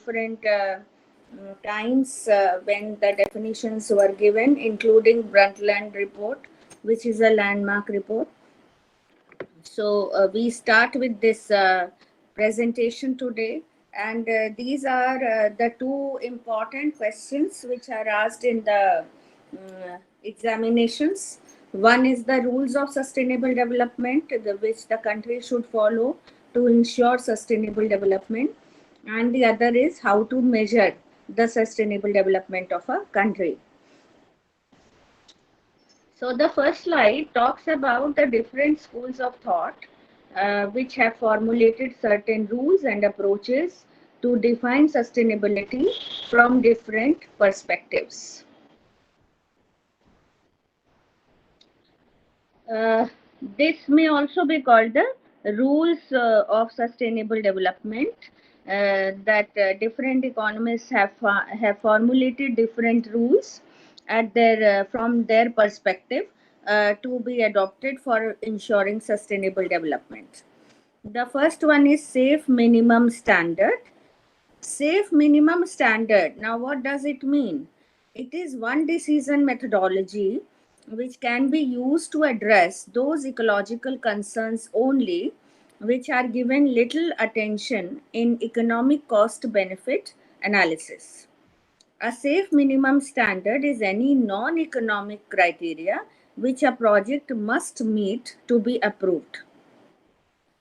different times when the definitions were given, including Brundtland report, which is a landmark report. So we start with this presentation today, and these are the two important questions which are asked in the examinations. One is the rules of sustainable development, which the country should follow to ensure sustainable development, and the other is how to measure the sustainable development of a country. So the first slide talks about the different schools of thought which have formulated certain rules and approaches to define sustainability from different perspectives. Uh, this may also be called the rules of sustainable development. That different economists have formulated different rules at their from their perspective to be adopted for ensuring sustainable development. The first one is safe minimum standard. Safe minimum standard. Now, what does it mean? It is one decision methodology which can be used to address those ecological concerns only which are given little attention in economic cost benefit analysis. A safe minimum standard is any non economic criteria which a project must meet to be approved.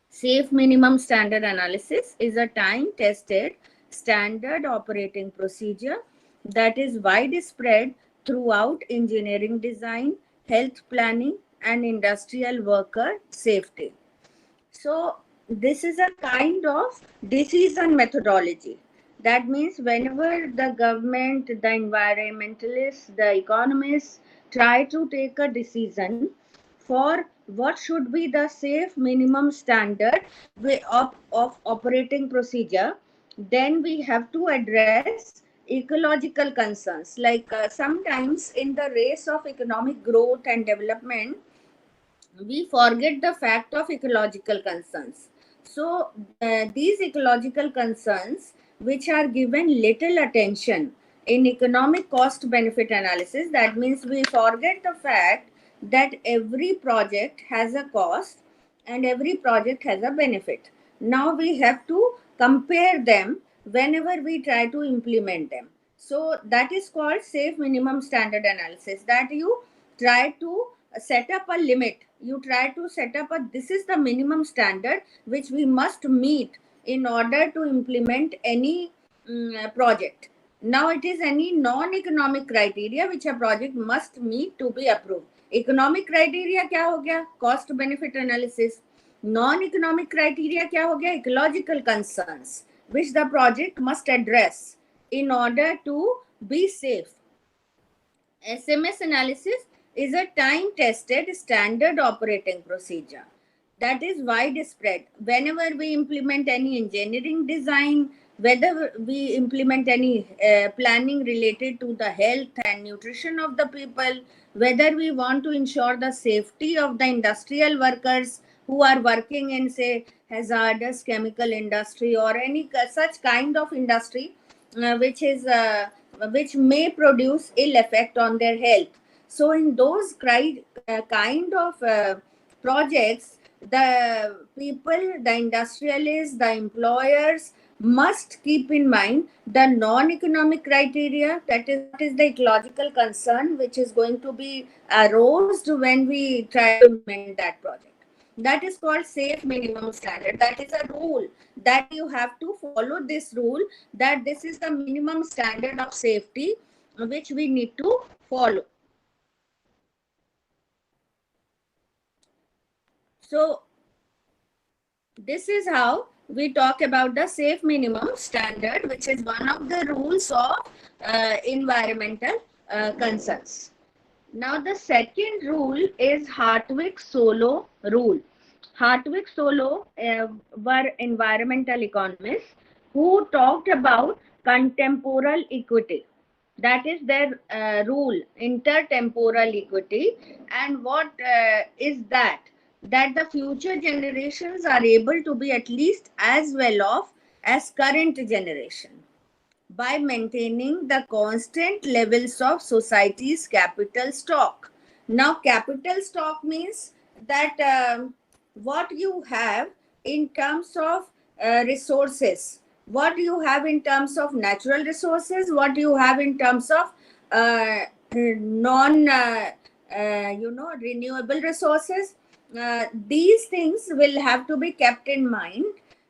Safe minimum standard analysis is a time tested standard operating procedure that is widespread throughout engineering design, health planning, and industrial worker safety. So, this is a kind of decision methodology. That means whenever the government, the environmentalists, the economists try to take a decision for what should be the safe minimum standard of operating procedure, then we have to address ecological concerns. Like sometimes in the race of economic growth and development, we forget the fact of ecological concerns. So, these ecological concerns, which are given little attention in economic cost benefit analysis, that means we forget the fact that every project has a cost and every project has a benefit. Now we have to compare them whenever we try to implement them. So, that is called safe minimum standard analysis, that you try to set up a limit. You try to set up a this is the minimum standard which we must meet in order to implement any project. Now it is any non-economic criteria which a project must meet to be approved. Economic criteria क्या हो गया? Cost benefit analysis. Non-economic criteria क्या हो गया? Ecological concerns which the project must address in order to be safe. SMS analysis is a time tested standard operating procedure that is widespread. Whenever we implement any engineering design, whether we implement any planning related to the health and nutrition of the people, whether we want to ensure the safety of the industrial workers who are working in, say, hazardous chemical industry or any such kind of industry which may produce ill effect on their health. So in those kind of projects, the people, the industrialists, the employers must keep in mind the non-economic criteria, that is what is the ecological concern which is going to be aroused when we try to implement that project. That is called safe minimum standard. That is a rule that you have to follow this rule, that this is the minimum standard of safety which we need to follow. So this is how we talk about the safe minimum standard, which is one of the rules of environmental concerns. Now the second rule is Hartwig-Solow rule. Hartwig-Solow were environmental economists who talked about contemporal equity. That is their rule, intertemporal equity. And what is that? That the future generations are able to be at least as well off as current generation. by maintaining the constant levels of society's capital stock. Now, capital stock means that what you have in terms of resources, what you have in terms of natural resources, what you have in terms of non renewable resources. These things will have to be kept in mind,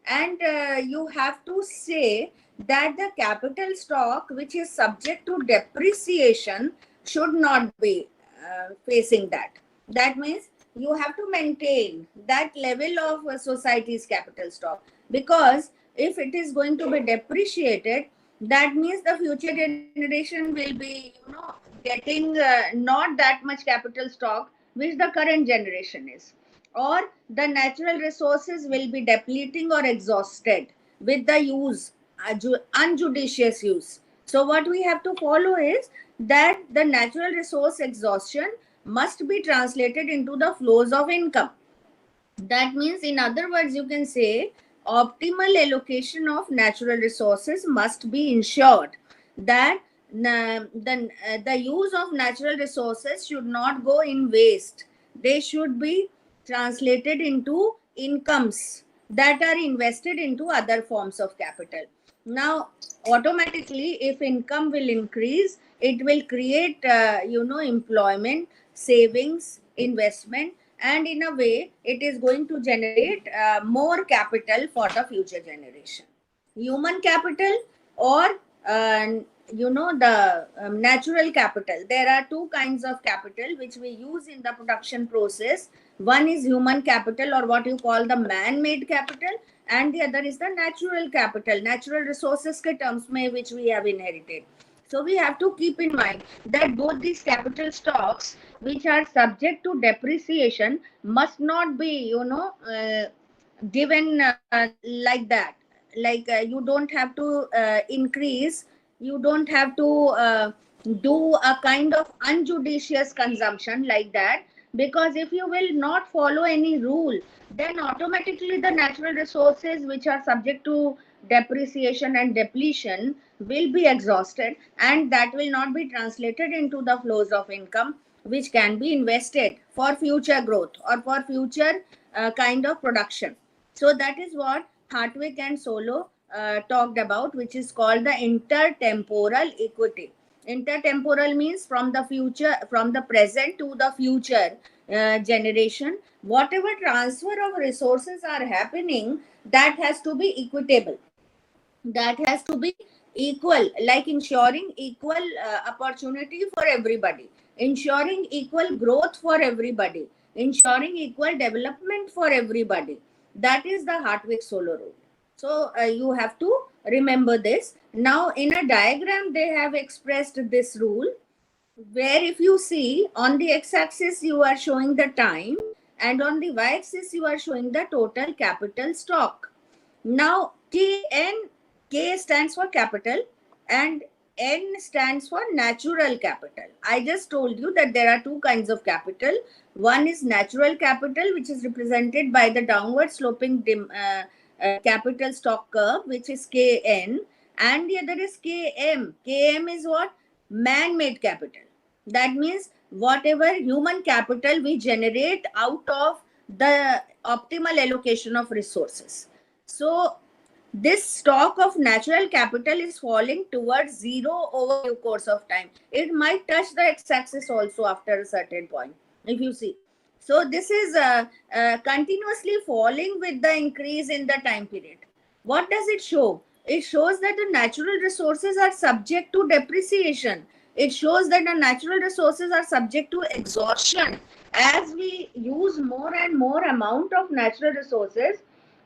and you have to say that the capital stock which is subject to depreciation should not be facing that. That means you have to maintain that level of society's capital stock, because if it is going to be depreciated, that means the future generation will be getting not that much capital stock which the current generation is, or the natural resources will be depleting or exhausted with the use, unjudicious use. So what we have to follow is that the natural resource exhaustion must be translated into the flows of income. That means, in other words, you can say optimal allocation of natural resources must be ensured. That the use of natural resources should not go in waste. They should be translated into incomes that are invested into other forms of capital. Now, automatically, if income will increase, it will create, employment, savings, investment, and in a way it is going to generate more capital for the future generation. Human capital or the natural capital. There are two kinds of capital which we use in the production process. One is human capital, or what you call the man-made capital, and the other is the natural capital, natural resources ke terms mein, which we have inherited. So we have to keep in mind that both these capital stocks which are subject to depreciation must not be given like that. Like you don't have to increase, you don't have to do a kind of unjudicious consumption like that, because if you will not follow any rule, then automatically the natural resources which are subject to depreciation and depletion will be exhausted, and that will not be translated into the flows of income which can be invested for future growth or for future kind of production. So that is what Hartwig and Solo talked about, which is called the intertemporal equity. Intertemporal means from the future, from the present to the future generation, whatever transfer of resources are happening, that has to be equitable, that has to be equal, like ensuring equal opportunity for everybody, ensuring equal growth for everybody, ensuring equal development for everybody. That is the Hartwig Solo rule. So you have to remember this. Now in a diagram they have expressed this rule, where if you see on the x-axis you are showing the time, and on the y-axis you are showing the total capital stock. Now K stands for capital and N stands for natural capital. I just told you that there are two kinds of capital. One is natural capital, which is represented by the downward sloping capital stock curve, which is Kn, and the other is Km. Km is what? Man-made capital. That means whatever human capital we generate out of the optimal allocation of resources. So this stock of natural capital is falling towards zero over the course of time. It might touch the x-axis also after a certain point, if you see. So this is continuously falling with the increase in the time period. What does it show? It shows that the natural resources are subject to depreciation. It shows that the natural resources are subject to exhaustion. As we use more and more amount of natural resources,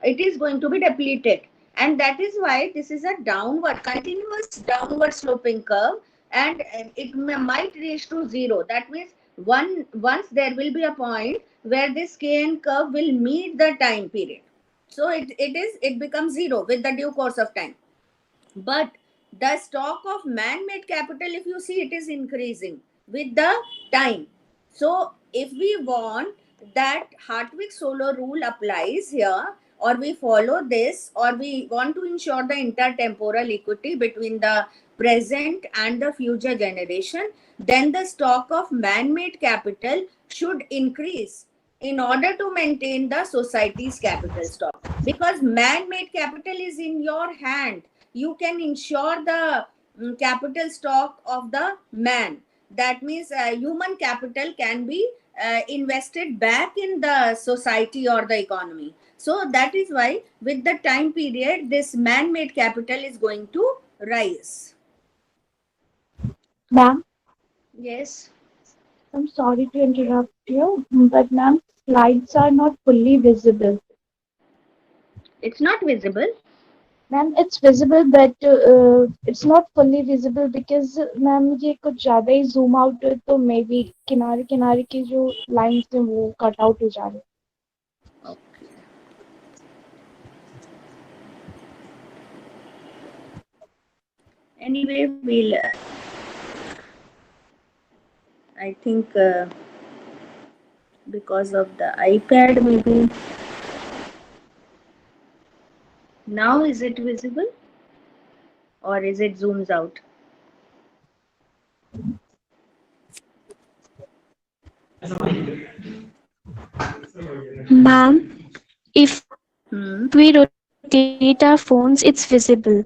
it is going to be depleted, and that is why this is a downward, continuous downward sloping curve, and it might reach to zero. That means once there will be a point where this Kn curve will meet the time period, so it becomes zero with the due course of time. But the stock of man-made capital, if you see, it is increasing with the time. So if we want that Hartwig Solo rule applies here, or we follow this, or we want to ensure the intertemporal equity between the present and the future generation, then the stock of man-made capital should increase in order to maintain the society's capital stock. Because man-made capital is in your hand. You can ensure the capital stock of the man. That means human capital can be invested back in the society or the economy. So that is why with the time period, this man-made capital is going to rise. Ma'am, Yes. I'm sorry to interrupt you, but ma'am, slides are not fully visible. It's not visible. Ma'am, it's visible, but it's not fully visible because ma'am ये कुछ ज़्यादा ही zoom out है तो maybe किनारे किनारे की जो lines हैं वो cut out हो जा रहे हैं. Okay. Anyway, we'll. I think because of the iPad, maybe. Now is it visible, or is it zooms out? Ma'am, if we rotate our phones, it's visible.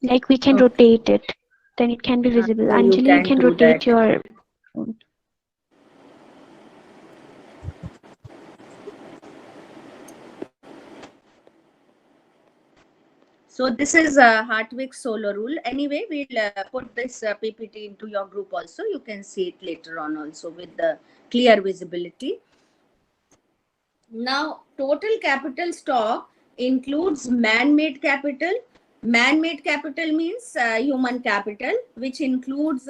Like we can Okay. rotate it, then it can be visible. So Anjali, you you can can do rotate that. your phone. So this is Hartwig's solo rule. Anyway, we'll put this PPT into your group also. You can see it later on also with the clear visibility. Now, total capital stock includes man-made capital. Man-made capital means human capital, which includes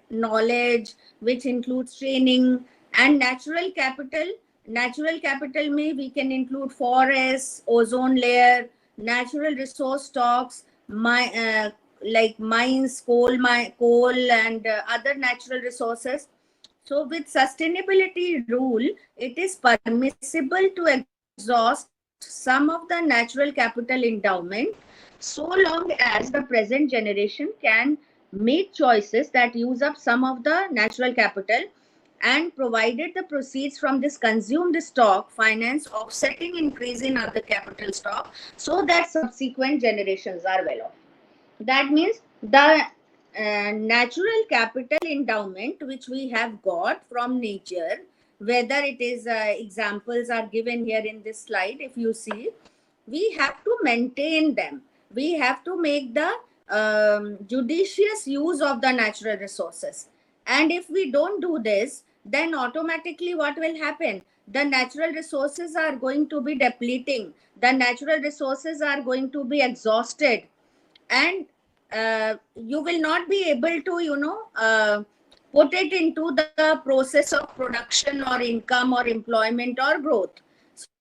knowledge, which includes training, and natural capital. Natural capital may we can include forests, ozone layer, natural resource stocks, like mines, coal, and other natural resources. So with sustainability rule, it is permissible to exhaust some of the natural capital endowment so long as the present generation can make choices that use up some of the natural capital, and provided the proceeds from this consumed stock finance offsetting increase in other capital stock so that subsequent generations are well off. That means the natural capital endowment which we have got from nature, whether it is examples are given here in this slide, if you see, we have to maintain them. We have to make the judicious use of the natural resources. And if we don't do this, then automatically what will happen? The natural resources are going to be depleting. The natural resources are going to be exhausted, and you will not be able to put it into the process of production or income or employment or growth.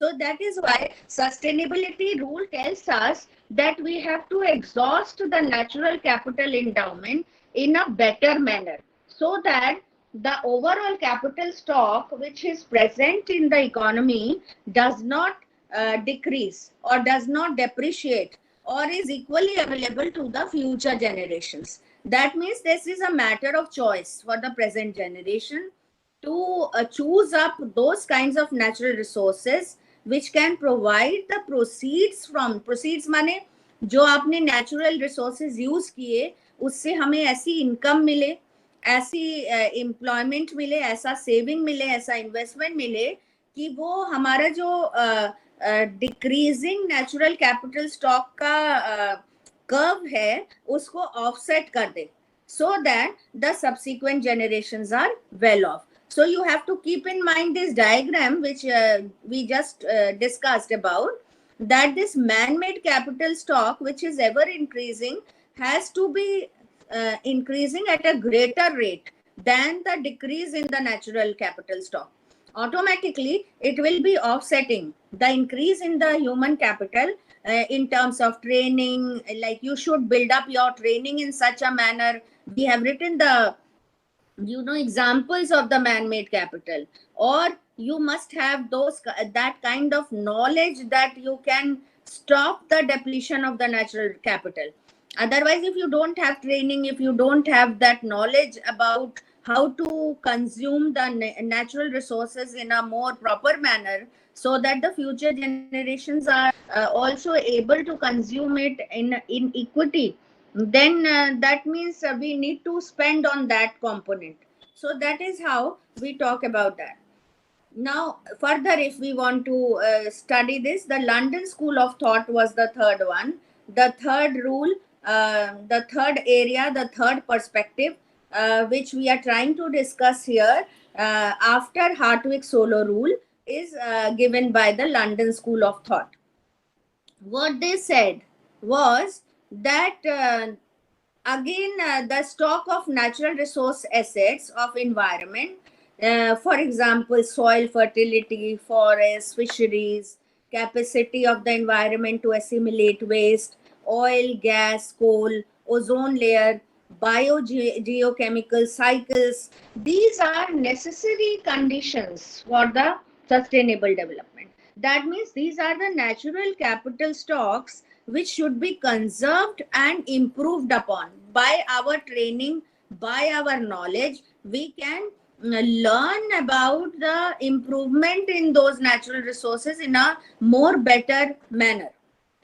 So that is why sustainability rule tells us that we have to exhaust the natural capital endowment in a better manner so that the overall capital stock which is present in the economy does not decrease or does not depreciate or is equally available to the future generations. That means this is a matter of choice for the present generation to choose up those kinds of natural resources which can provide the proceeds माने जो आपने natural resources use किए उससे हमें ऐसी income मिले, ऐसी employment मिले, ऐसा saving मिले, ऐसा investment मिले कि वो हमारा जो डिक्रीजिंग नेचुरल कैपिटल स्टॉक का कर्व है उसको ऑफसेट कर दे so that the subsequent generations are well off. So you have to keep in mind this diagram which we just discussed about, that this man-made capital stock which is ever increasing has to be increasing at a greater rate than the decrease in the natural capital stock. Automatically it will be offsetting the increase in the human capital in terms of training. Like you should build up your training in such a manner. We have written the examples of the man-made capital, or you must have that kind of knowledge that you can stop the depletion of the natural capital. Otherwise, if you don't have training, if you don't have that knowledge about how to consume the natural resources in a more proper manner, so that the future generations are also able to consume it in equity, then that means we need to spend on that component. So that is how we talk about that. Now, further, if we want to study this, the London School of Thought was the third one. The third rule, the third area, the third perspective, which we are trying to discuss here after Hartwig's solo rule, is given by the London School of Thought. What they said was that again, the stock of natural resource assets of environment, for example, soil fertility, forests, fisheries, capacity of the environment to assimilate waste, oil, gas, coal, ozone layer, biogeochemical cycles. These are necessary conditions for the sustainable development. That means these are the natural capital stocks which should be conserved and improved upon. By our training, by our knowledge, we can learn about the improvement in those natural resources in a more better manner.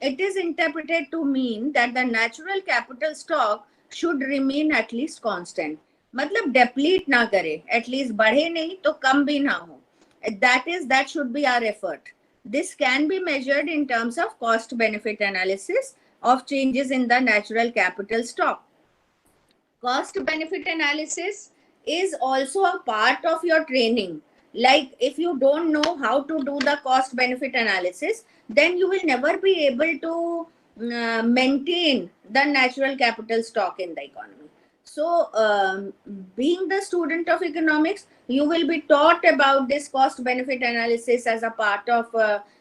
It is interpreted to mean that the natural capital stock should remain at least constant. मतलब deplete ना करे, at least बढ़े नहीं तो कम भी ना हो. That should be our effort. This can be measured in terms of cost benefit analysis of changes in the natural capital stock. Cost benefit analysis is also a part of your training. Like if you don't know how to do the cost benefit analysis, then you will never be able to maintain the natural capital stock in the economy. So being the student of economics, you will be taught about this cost benefit analysis as a part of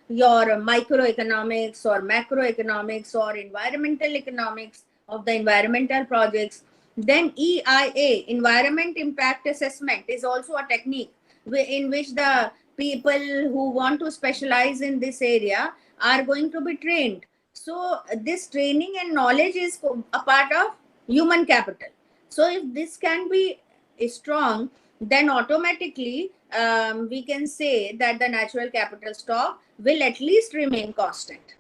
your microeconomics or macroeconomics or environmental economics of the environmental projects. Then EIA, environment impact assessment, is also a technique in which the people who want to specialize in this area are going to be trained. So this training and knowledge is a part of human capital. So if this can be strong, then automatically we can say that the natural capital stock will at least remain constant.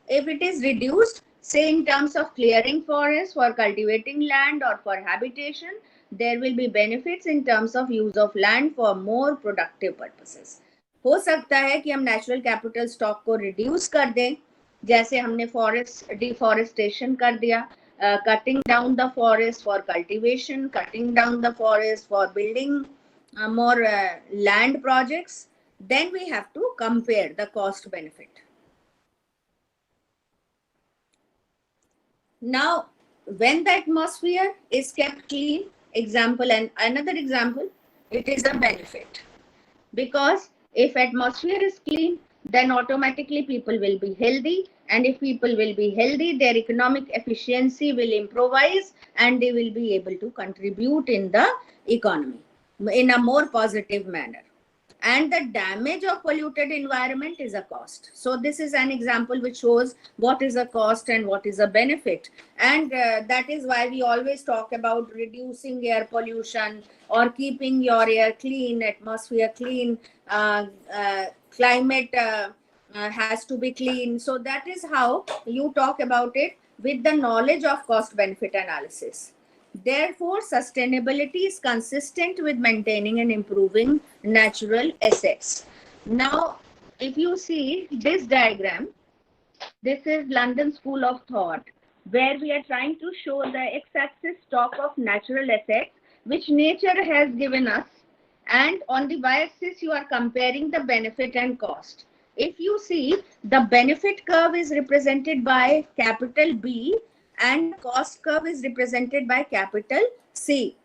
If it is reduced, say in terms of clearing forests for cultivating land or for habitation, there will be benefits in terms of use of land for more productive purposes. हो सकता है कि हम natural capital stock को reduce कर दें, जैसे हमने फॉरेस्ट डिफॉरेस्टेशन कर दिया, cutting down the forest for cultivation, cutting down the forest for building more land projects. Then we have to compare the cost benefit. Now, when the atmosphere is kept clean, example and another example, it is a benefit. Because if atmosphere is clean, then automatically people will be healthy. And if people will be healthy, their economic efficiency will improvise and they will be able to contribute in the economy in a more positive manner. And the damage of polluted environment is a cost. So this is an example which shows what is a cost and what is a benefit. And that is why we always talk about reducing air pollution or keeping your air clean, atmosphere clean, climate has to be clean. So that is how you talk about it with the knowledge of cost benefit analysis. Therefore, sustainability is consistent with maintaining and improving natural assets. Now, if you see this diagram, this is London School of Thought, where we are trying to show the x-axis stock of natural assets which nature has given us, and on the y-axis you are comparing the benefit and cost. If you see, the benefit curve is represented by capital B and cost curve is represented by capital C.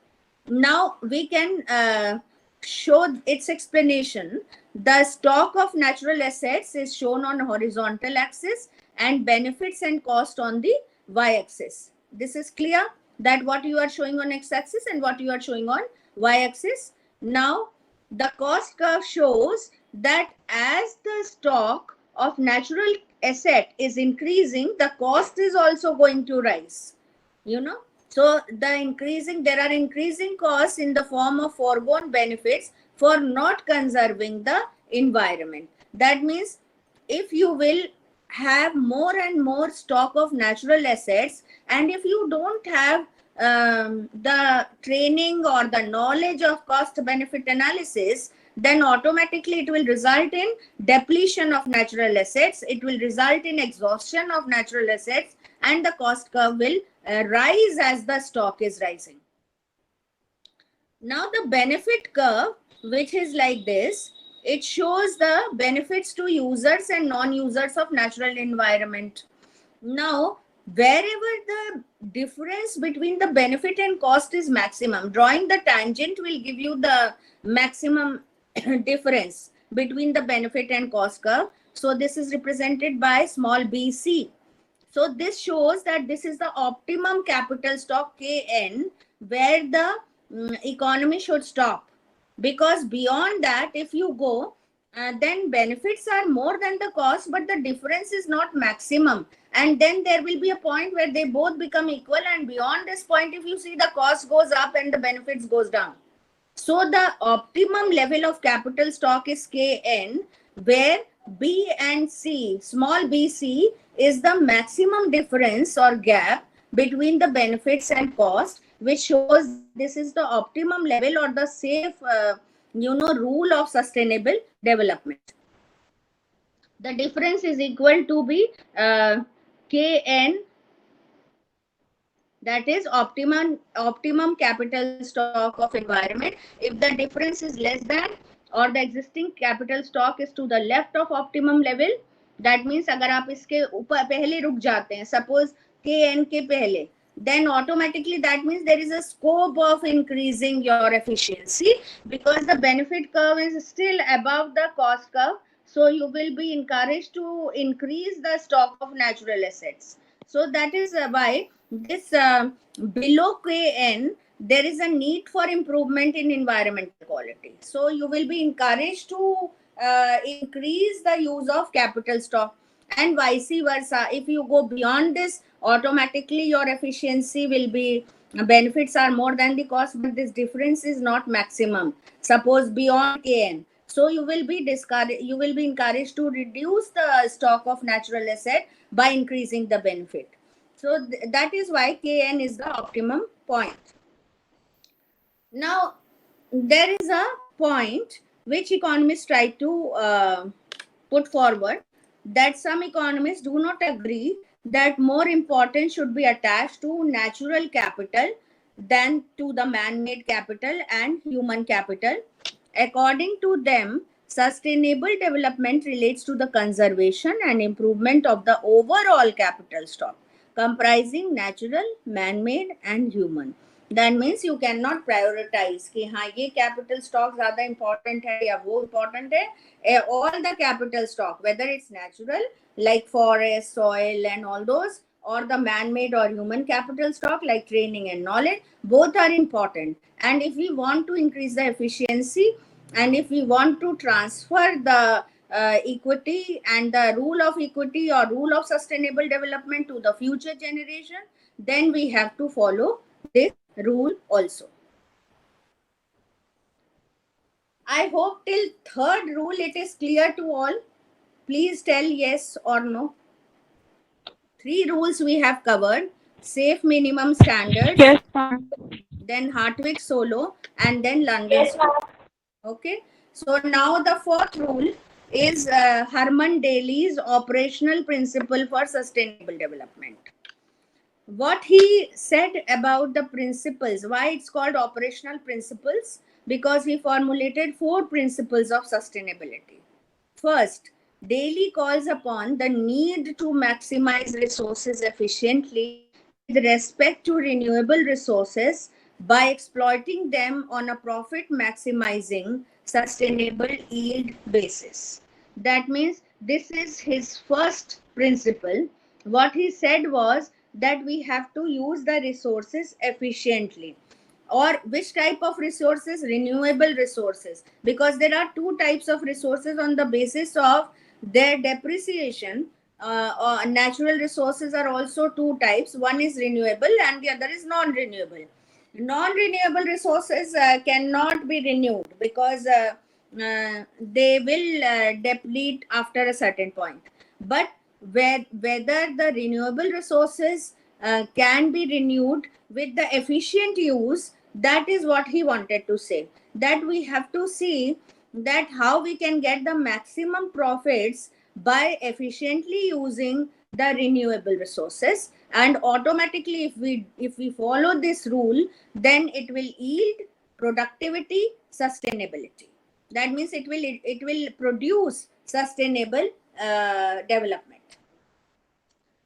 Now we can show its explanation. The stock of natural assets is shown on horizontal axis and benefits and cost on the y-axis. This is clear that what you are showing on x-axis and what you are showing on y-axis. Now the cost curve shows that as the stock of natural asset is increasing, the cost is also going to rise, you know. So there are increasing costs in the form of foregone benefits for not conserving the environment. That means if you will have more and more stock of natural assets, and if you don't have the training or the knowledge of cost benefit analysis, then automatically it will result in depletion of natural assets, it will result in exhaustion of natural assets, and the cost curve will rise as the stock is rising. Now the benefit curve, which is like this, it shows the benefits to users and non-users of natural environment. Now, wherever the difference between the benefit and cost is maximum, drawing the tangent will give you the maximum difference between the benefit and cost curve. So this is represented by small bc. So this shows that this is the optimum capital stock Kn, where the economy should stop. Because beyond that, if you go, then benefits are more than the cost, but the difference is not maximum. And then there will be a point where they both become equal. And beyond this point, if you see, the cost goes up and the benefits goes down. So the optimum level of capital stock is Kn, where B and C, small bc, is the maximum difference or gap between the benefits and cost, which shows this is the optimum level or the safe, rule of sustainable development. The difference is equal to be Kn, that is optimum capital stock of environment. If the difference is less than, or the existing capital stock is to the left of optimum level, that means अगर आप इसके ऊपर पहले रुक जाते हैं, suppose Kn के पहले, then automatically that means there is a scope of increasing your efficiency, because the benefit curve is still above the cost curve. So you will be encouraged to increase the stock of natural assets. So that is why this below Kn, there is a need for improvement in environmental quality. So you will be encouraged to increase the use of capital stock, and vice versa. If you go beyond this, automatically your efficiency will be, benefits are more than the cost, but this difference is not maximum. Suppose beyond Kn, so you will be encouraged to reduce the stock of natural asset by increasing the benefit. So that is why Kn is the optimum point. Now, there is a point which economists try to put forward, that some economists do not agree that more importance should be attached to natural capital than to the man-made capital and human capital. According to them, sustainable development relates to the conservation and improvement of the overall capital stock, comprising natural, man-made and human. That means you cannot prioritize कि हाँ ये capital stock ज़्यादा important है या वो important है. All the capital stock, whether it's natural like forest, soil and all those, or the man-made or human capital stock like training and knowledge, both are important. And if we want to increase the efficiency, and if we want to transfer the equity and the rule of equity or rule of sustainable development to the future generation, then we have to follow this rule also. I hope till third rule it is clear to all. Please tell yes or no. 3 rules we have covered: safe minimum standards, Yes, ma'am. then Hartwig Solo, and then London School. Okay, so now the 4th rule is Herman Daly's operational principle for sustainable development. What he said about the principles, why it's called operational principles? Because he formulated 4 principles of sustainability. First, Daly calls upon the need to maximize resources efficiently with respect to renewable resources by exploiting them on a profit maximizing sustainable yield basis. That means this is his first principle. What he said was that we have to use the resources efficiently. Or which type of resources? Renewable resources, because there are 2 types of resources on the basis of their depreciation. natural resources are also two types. One is renewable and the other is non-renewable. Non-renewable resources cannot be renewed because they will deplete after a certain point. But whether the renewable resources can be renewed with the efficient use, that is what he wanted to say. That we have to see that how we can get the maximum profits by efficiently using the renewable resources, and automatically if we follow this rule, then it will yield productivity, sustainability. That means it will produce sustainable development.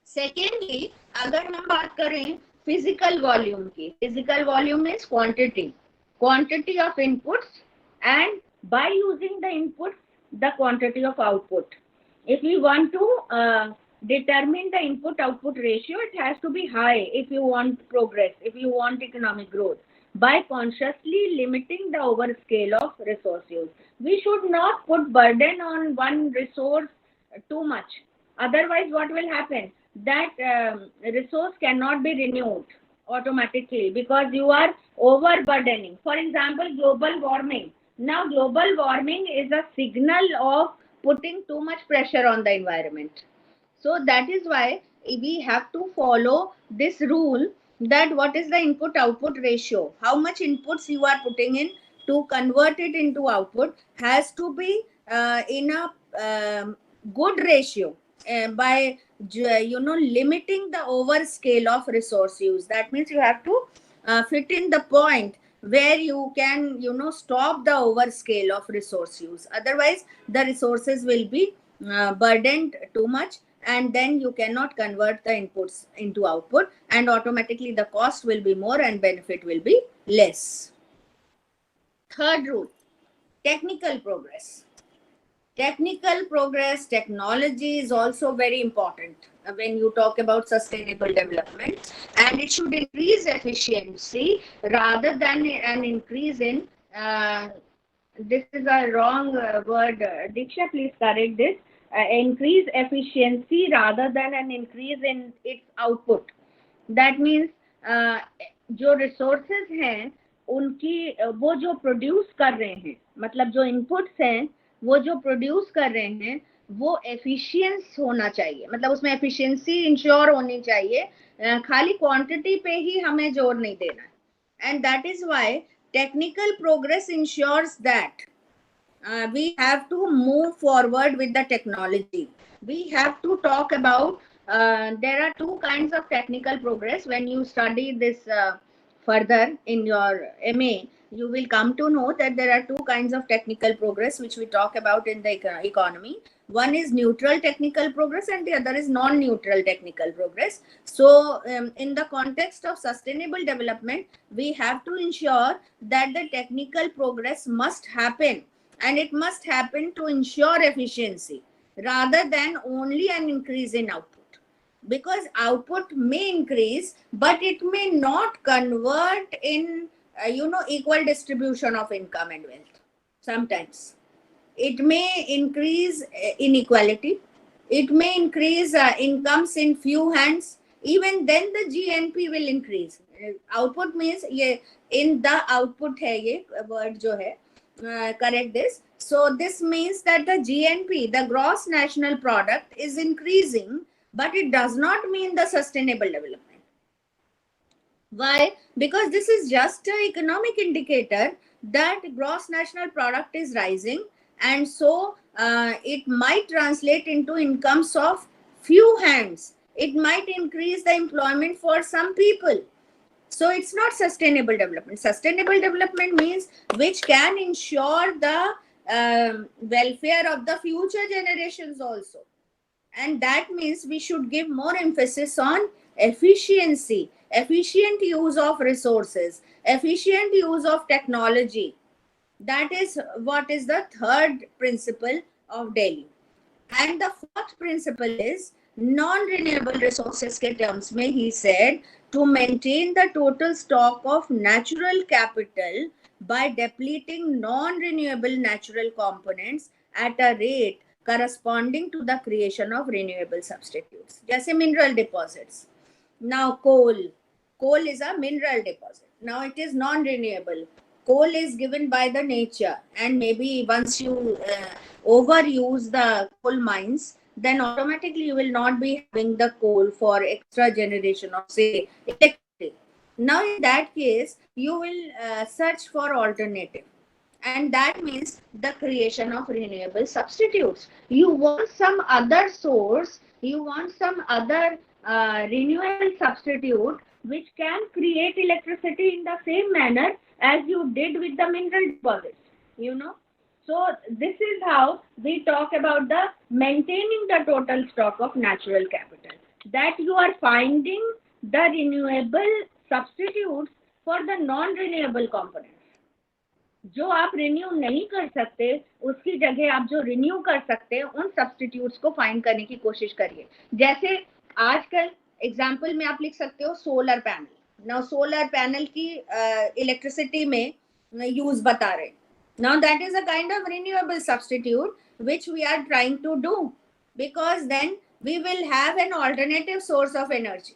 Secondly, अगर हम बात करें physical volume की, physical volume is quantity of inputs, and by using the inputs, the quantity of output. If we want to determine the input-output ratio, it has to be high if you want progress, if you want economic growth, by consciously limiting the overscale of resource use. We should not put burden on one resource too much. Otherwise, what will happen? That resource cannot be renewed automatically because you are overburdening. For example, global warming. Now, global warming is a signal of putting too much pressure on the environment. So that is why we have to follow this rule, that what is the input-output ratio? How much inputs you are putting in to convert it into output has to be in a good ratio by limiting the overscale of resource use. That means you have to fit in the point where you can stop the overscale of resource use. Otherwise the resources will be burdened too much, and then you cannot convert the inputs into output, and automatically the cost will be more and benefit will be less. Third rule, technical progress. Technical progress, technology is also very important when you talk about sustainable development, and it should increase efficiency rather than an increase in this is a wrong word. Diksha, please correct this. Increase efficiency rather than an increase in its output. That means जो resources हैं उनकी वो जो produce कर रहे हैं, मतलब जो inputs हैं वो जो produce कर रहे हैं वो efficiency होना चाहिए, मतलब उसमें efficiency ensure होनी चाहिए, खाली quantity पे ही हमें जोर नहीं देना है. And that is why technical progress ensures that we have to move forward with the technology. We have to talk about there are two kinds of technical progress. When you study this further in your MA, you will come to know that there are two kinds of technical progress which we talk about in the economy. One is neutral technical progress and the other is non-neutral technical progress. So in the context of sustainable development, we have to ensure that the technical progress must happen, and it must happen to ensure efficiency rather than only an increase in output. Because output may increase, but it may not convert in equal distribution of income and wealth. Sometimes it may increase inequality, it may increase incomes in few hands. Even then the GNP will increase. Output means ये in the output है, ये word जो है, correct this. So this means that the GNP, the gross national product, is increasing, but it does not mean the sustainable development. Why? Because this is just an economic indicator that gross national product is rising, and so it might translate into incomes of few hands. It might increase the employment for some people. So it's not sustainable development. Sustainable development means which can ensure the welfare of the future generations also. And that means we should give more emphasis on efficiency, efficient use of resources, efficient use of technology. That is what is the third principle of Delhi. And the fourth principle is non-renewable resources ke terms mein he said to maintain the total stock of natural capital by depleting non-renewable natural components at a rate corresponding to the creation of renewable substitutes. जैसे mineral deposits. Now coal is a mineral deposit. Now it is non-renewable. Coal is given by the nature, and maybe once you overuse the coal mines, then automatically you will not be having the coal for extra generation of, say, electricity. Now in that case, you will search for alternative, and that means the creation of renewable substitutes. You want some other source, you want some other renewable substitute which can create electricity in the same manner as you did with the mineral deposits, you know. So this is how we talk about the maintaining the total stock of natural capital, that you are finding the renewable substitutes for the non-renewable components. जो आप renew नहीं कर सकते उसकी जगह आप जो renew कर सकते हैं उन सब्स्टिट्यूट्स को फाइंड करने की कोशिश करिए. जैसे आजकल एग्जांपल में आप लिख सकते हो solar panel. Now solar panel की इलेक्ट्रिसिटी में यूज बता रहे. Now that is a kind of renewable substitute which we are trying to do, because then we will have an alternative source of energy.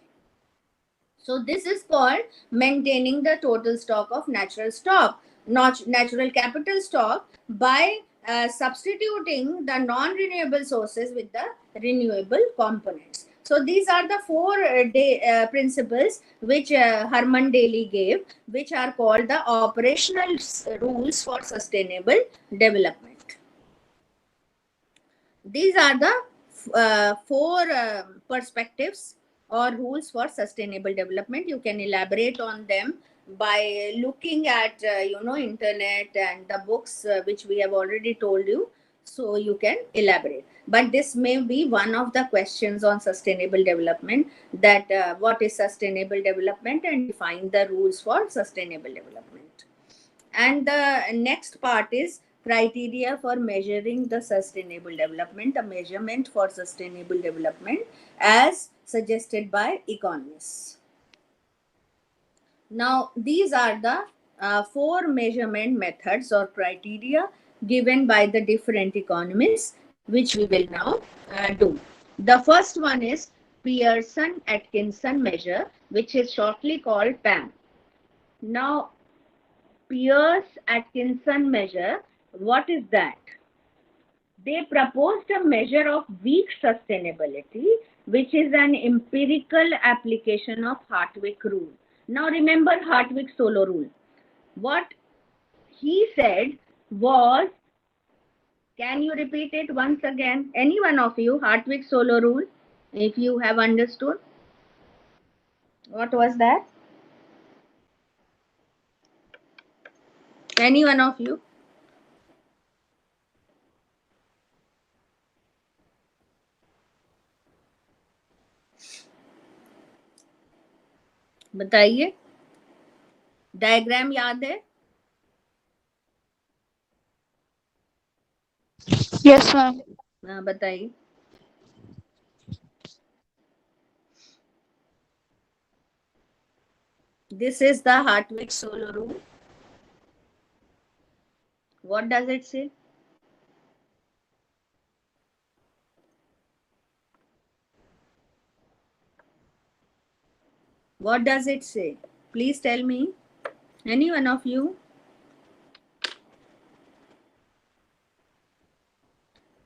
So this is called maintaining the total stock of natural stock, not natural capital stock, by substituting the non-renewable sources with the renewable components. So these are the four principles which Herman Daly gave, which are called the operational rules for sustainable development. These are the four perspectives or rules for sustainable development. You can elaborate on them by looking at internet and the books which we have already told you, so you can elaborate. But this may be one of the questions on sustainable development, that what is sustainable development, and define the rules for sustainable development. And the next part is criteria for measuring the sustainable development, the measurement for sustainable development as suggested by economists. Now, these are the four measurement methods or criteria given by the different economists, which we will now do. The first one is Pearson-Atkinson measure, which is shortly called PAM. Now, Pearson-Atkinson measure, what is that? They proposed a measure of weak sustainability, which is an empirical application of Hartwig rule. Now remember Hartwig solo rule. What he said was, can you repeat it once again? Any one of you, Hartwig solo rule, if you have understood. What was that? Any one of you? बताइए, diagram याद है? Yes ma'am. हाँ बताइए. This is the Hartwig solo rule. What does it say? What does it say? Please tell me. Any one of you?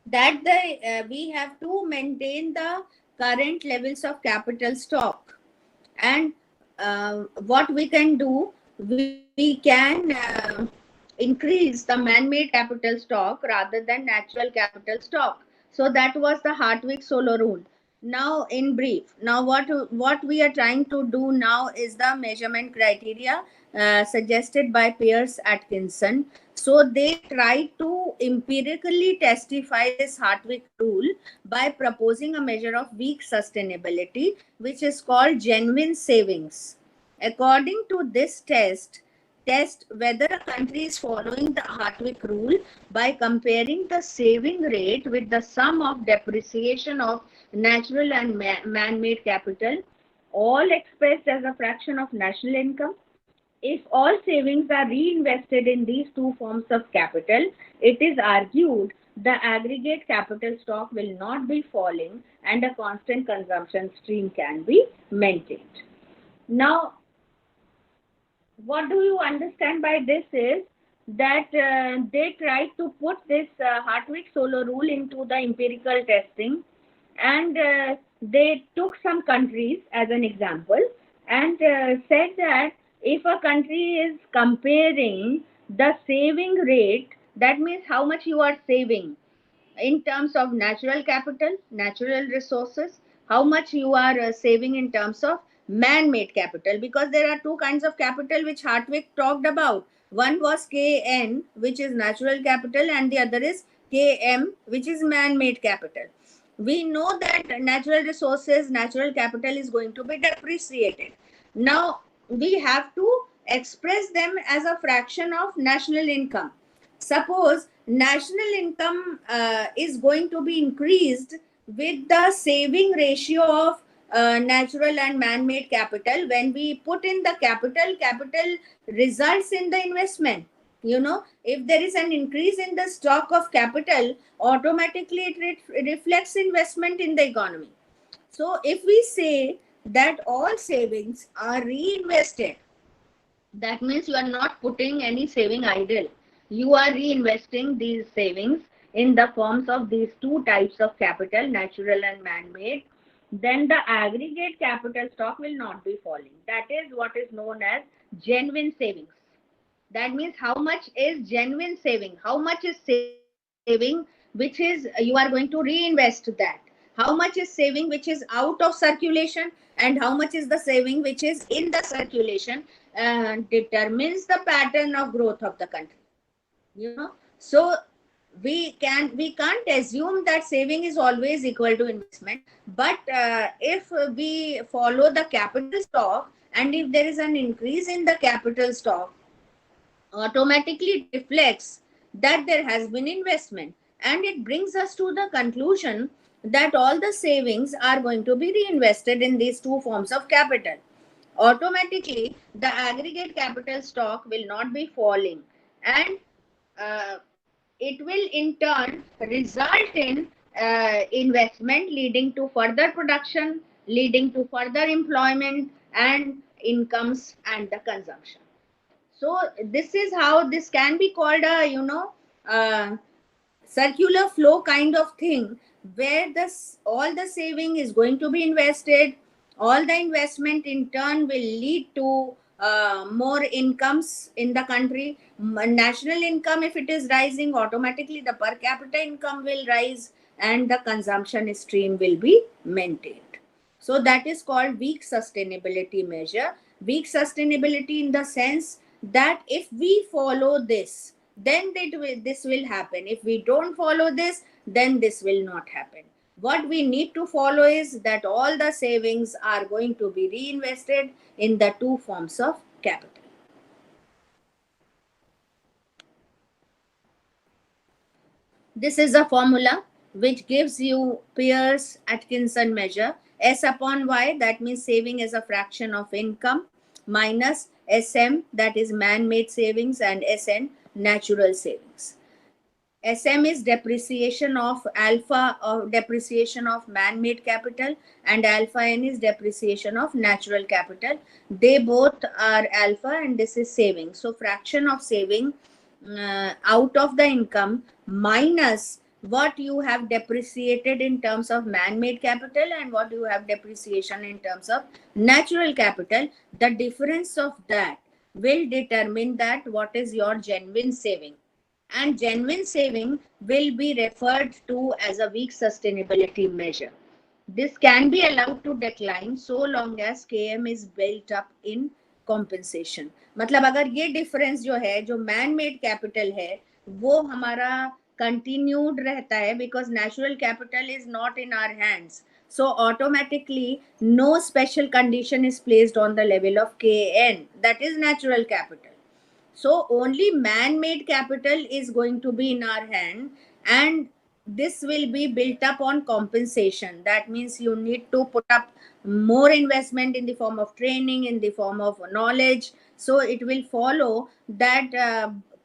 That we have to maintain the current levels of capital stock, and what we can do, we can increase the man-made capital stock rather than natural capital stock. So that was the Hartwig solo rule. Now in brief, now what we are trying to do now is the measurement criteria suggested by Pearson-Atkinson. So they tried to empirically testify this Hartwig rule by proposing a measure of weak sustainability, which is called genuine savings. According to this test whether a country is following the Hartwig rule by comparing the saving rate with the sum of depreciation of natural and man-made capital, all expressed as a fraction of national income, if all savings are reinvested in these two forms of capital, it is argued the aggregate capital stock will not be falling and a constant consumption stream can be maintained. Now, what do you understand by this is that they tried to put this Hartwig-Solow rule into the empirical testing, and they took some countries as an example and said that if a country is comparing the saving rate, that means how much you are saving in terms of natural capital, natural resources, how much you are saving in terms of man-made capital, because there are two kinds of capital which Hartwig talked about. One was KN, which is natural capital, and the other is KM, which is man-made capital. We know that natural resources, natural capital is going to be depreciated. Now, we have to express them as a fraction of national income. Suppose national income is going to be increased with the saving ratio of natural and man-made capital. When we put in the capital results in the investment. You know, if there is an increase in the stock of capital, automatically it reflects investment in the economy. So if we say that all savings are reinvested, that means you are not putting any saving idle. You are reinvesting these savings in the forms of these two types of capital, natural and man-made. Then the aggregate capital stock will not be falling. That is what is known as genuine savings. That means how much is genuine saving, how much is saving which is you are going to reinvest that, how much is saving which is out of circulation, and how much is the saving which is in the circulation, determines the pattern of growth of the country. You know, so we can't assume that saving is always equal to investment, but if we follow the capital stock, and if there is an increase in the capital stock, automatically it reflects that there has been investment, and it brings us to the conclusion that all the savings are going to be reinvested in these two forms of capital. Automatically the aggregate capital stock will not be falling, and uh, it will in turn result in investment leading to further production, leading to further employment and incomes and the consumption. So this is how this can be called a, you know, circular flow kind of thing, where this all the saving is going to be invested, all the investment in turn will lead to more incomes in the country. National income, if it is rising, automatically the per capita income will rise and the consumption stream will be maintained. So that is called weak sustainability measure. Weak sustainability in the sense that if we follow this, then this will happen. If we don't follow this, then this will not happen. What we need to follow is that all the savings are going to be reinvested in the two forms of capital. This is a formula which gives you Peirce-Atkinson measure. S upon Y, that means saving as a fraction of income, minus SM, that is man-made savings, and SN, natural savings. SM is depreciation of alpha, or depreciation of man-made capital, and alpha N is depreciation of natural capital. They both are alpha, and this is saving. So fraction of saving out of the income minus what you have depreciated in terms of man-made capital and what you have depreciation in terms of natural capital. The difference of that will determine that what is your genuine saving. And genuine saving will be referred to as a weak sustainability measure. This can be allowed to decline so long as KM is built up in compensation. मतलब अगर ये difference जो है, जो man-made capital है, वो हमारा continued रहता है, because natural capital is not in our hands. So automatically no special condition is placed on the level of KN, that is natural capital. So only man-made capital is going to be in our hand, and this will be built up on compensation. That means you need to put up more investment in the form of training, in the form of knowledge, So it will follow that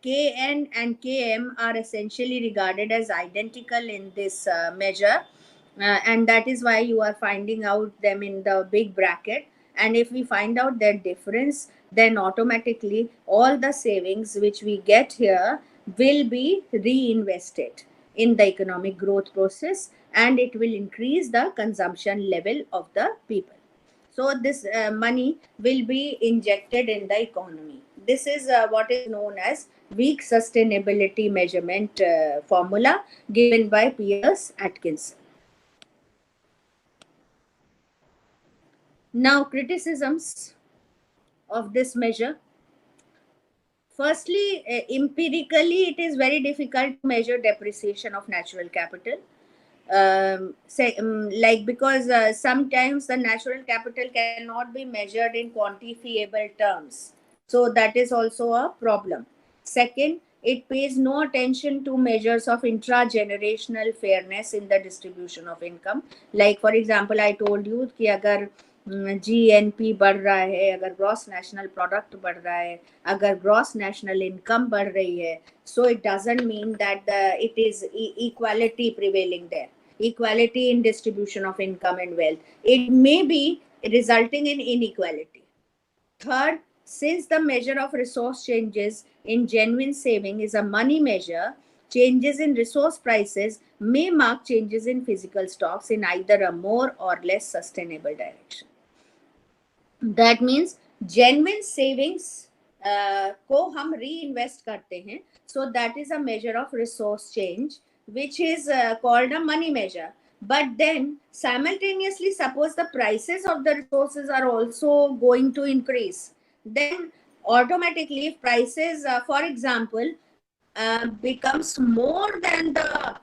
Kn and Km are essentially regarded as identical in this measure, and that is why you are finding out them in the big bracket. And if we find out their difference, then automatically all the savings which we get here will be reinvested in the economic growth process, and it will increase the consumption level of the people. So this money will be injected in the economy. This is what is known as weak sustainability measurement formula given by Peirce Atkinson. Now, criticisms of this measure. Firstly, empirically, it is very difficult to measure depreciation of natural capital. Because sometimes the natural capital cannot be measured in quantifiable terms. So that is also a problem. Second, it pays no attention to measures of intra-generational fairness in the distribution of income. Like for example, I told you कि अगर GNP बढ़ रहा है, अगर gross national product बढ़ रहा है, अगर ग्रॉस नेशनल इनकम बढ़ रही है, so it doesn't mean that it is equality prevailing there, equality in distribution of income and wealth. It may be resulting in inequality. Third, since the measure of resource changes in genuine saving is a money measure, changes in resource prices may mark changes in physical stocks in either a more or less sustainable direction. That means genuine savings को हम reinvest करते हैं, so that is a measure of resource change, which is called a money measure. But then simultaneously, suppose the prices of the resources are also going to increase, then automatically if prices for example becomes more than the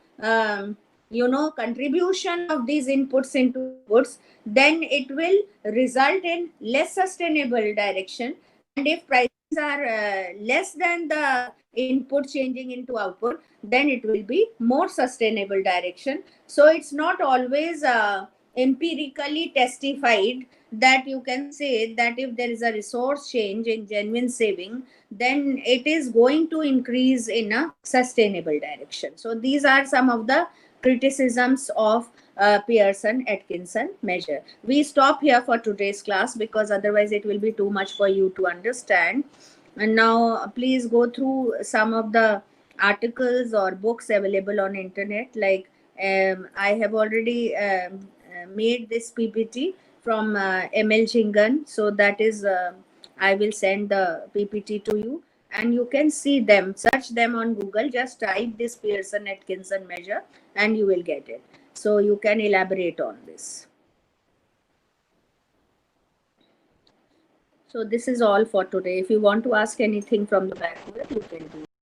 contribution of these inputs into goods, then it will result in less sustainable direction. And if prices are less than the input changing into output, then it will be more sustainable direction. So it's not always empirically testified that you can say that if there is a resource change in genuine saving, then it is going to increase in a sustainable direction. So these are some of the criticisms of Pearson-Atkinson measure. We stop here for today's class because otherwise it will be too much for you to understand. And now please go through some of the articles or books available on internet. Like I have already made this PPT from ML Chingan. So that is, I will send the PPT to you and you can see them, search them on Google, just type this Pearson-Atkinson measure and you will get it. So you can elaborate on this. So this is all for today. If you want to ask anything from the backward, you can do.